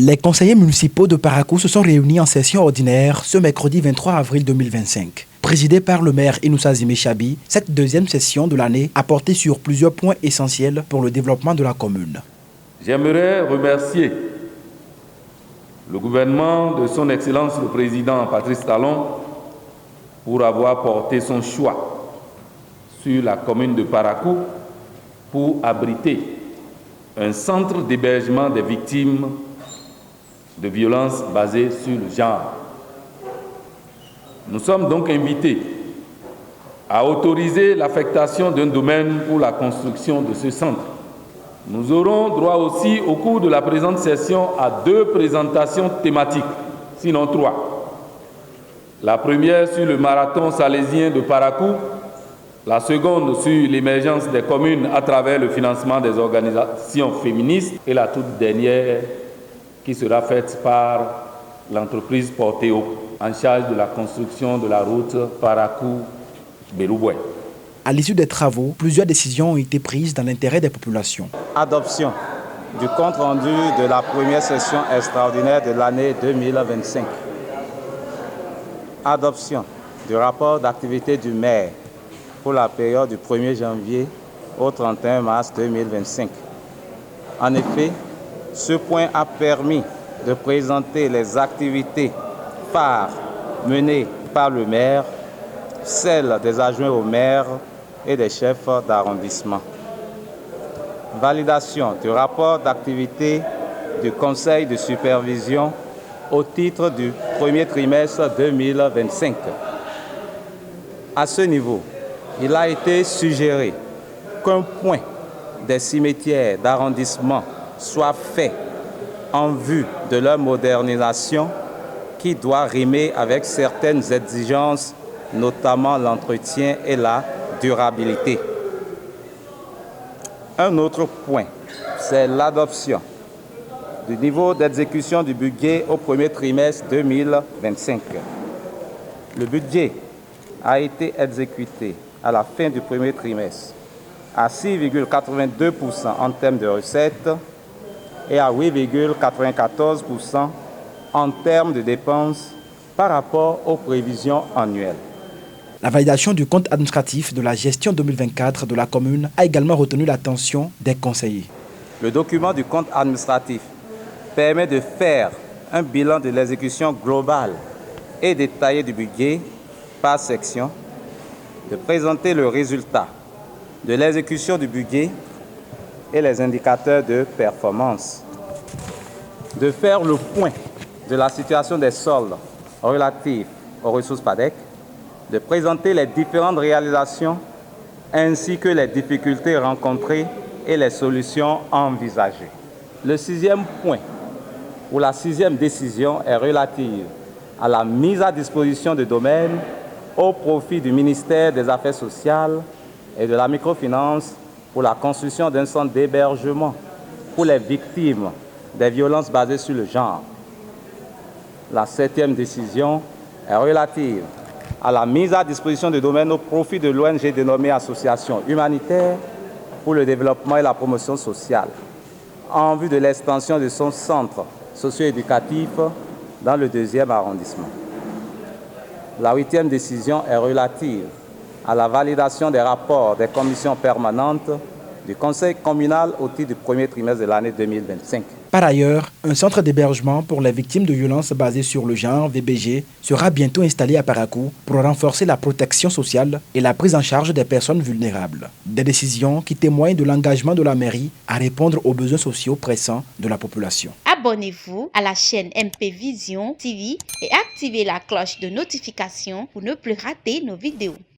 Les conseillers municipaux de Parakou se sont réunis en session ordinaire ce mercredi 23 avril 2025. Présidée par le maire Inoussa Zimé-Chabi, cette deuxième session de l'année a porté sur plusieurs points essentiels pour le développement de la commune. J'aimerais remercier le gouvernement de son Excellence le Président Patrice Talon pour avoir porté son choix sur la commune de Parakou pour abriter un centre d'hébergement des victimes de violences basées sur le genre. Nous sommes donc invités à autoriser l'affectation d'un domaine pour la construction de ce centre. Nous aurons droit aussi, au cours de la présente session, à 2 présentations thématiques, sinon 3. La première sur le marathon salésien de Parakou, la seconde sur l'émergence des communes à travers le financement des organisations féministes et la toute dernière qui sera faite par l'entreprise Portéo en charge de la construction de la route Parakou-Berouboué. À l'issue des travaux, plusieurs décisions ont été prises dans l'intérêt des populations. Adoption du compte-rendu de la première session extraordinaire de l'année 2025. Adoption du rapport d'activité du maire pour la période du 1er janvier au 31 mars 2025. En effet, ce point a permis de présenter les activités phares menées par le maire, celles des adjoints au maire et des chefs d'arrondissement. Validation du rapport d'activité du conseil de supervision au titre du premier trimestre 2025. À ce niveau, il a été suggéré qu'un point des cimetières d'arrondissement soit fait en vue de leur modernisation qui doit rimer avec certaines exigences, notamment l'entretien et la durabilité. Un autre point, c'est l'adoption du niveau d'exécution du budget au premier trimestre 2025. Le budget a été exécuté à la fin du premier trimestre à 6,82% en termes de recettes et à 8,94% en termes de dépenses par rapport aux prévisions annuelles. La validation du compte administratif de la gestion 2024 de la commune a également retenu l'attention des conseillers. Le document du compte administratif permet de faire un bilan de l'exécution globale et détaillé du budget par section, de présenter le résultat de l'exécution du budget et les indicateurs de performance, de faire le point de la situation des soldes relatifs aux ressources PADEC, de présenter les différentes réalisations ainsi que les difficultés rencontrées et les solutions envisagées. Le 6e point, ou la 6e décision, est relative à la mise à disposition de domaines au profit du ministère des Affaires sociales et de la microfinance pour la construction d'un centre d'hébergement pour les victimes des violences basées sur le genre. La 7e décision est relative à la mise à disposition de domaines au profit de l'ONG dénommée Association humanitaire pour le développement et la promotion sociale, en vue de l'extension de son centre socio-éducatif dans le 2e arrondissement. La 8e décision est relative à la validation des rapports des commissions permanentes du Conseil communal au titre du premier trimestre de l'année 2025. Par ailleurs, un centre d'hébergement pour les victimes de violences basées sur le genre, VBG, sera bientôt installé à Parakou pour renforcer la protection sociale et la prise en charge des personnes vulnérables. Des décisions qui témoignent de l'engagement de la mairie à répondre aux besoins sociaux pressants de la population. Abonnez-vous à la chaîne MP Vision TV et activez la cloche de notification pour ne plus rater nos vidéos.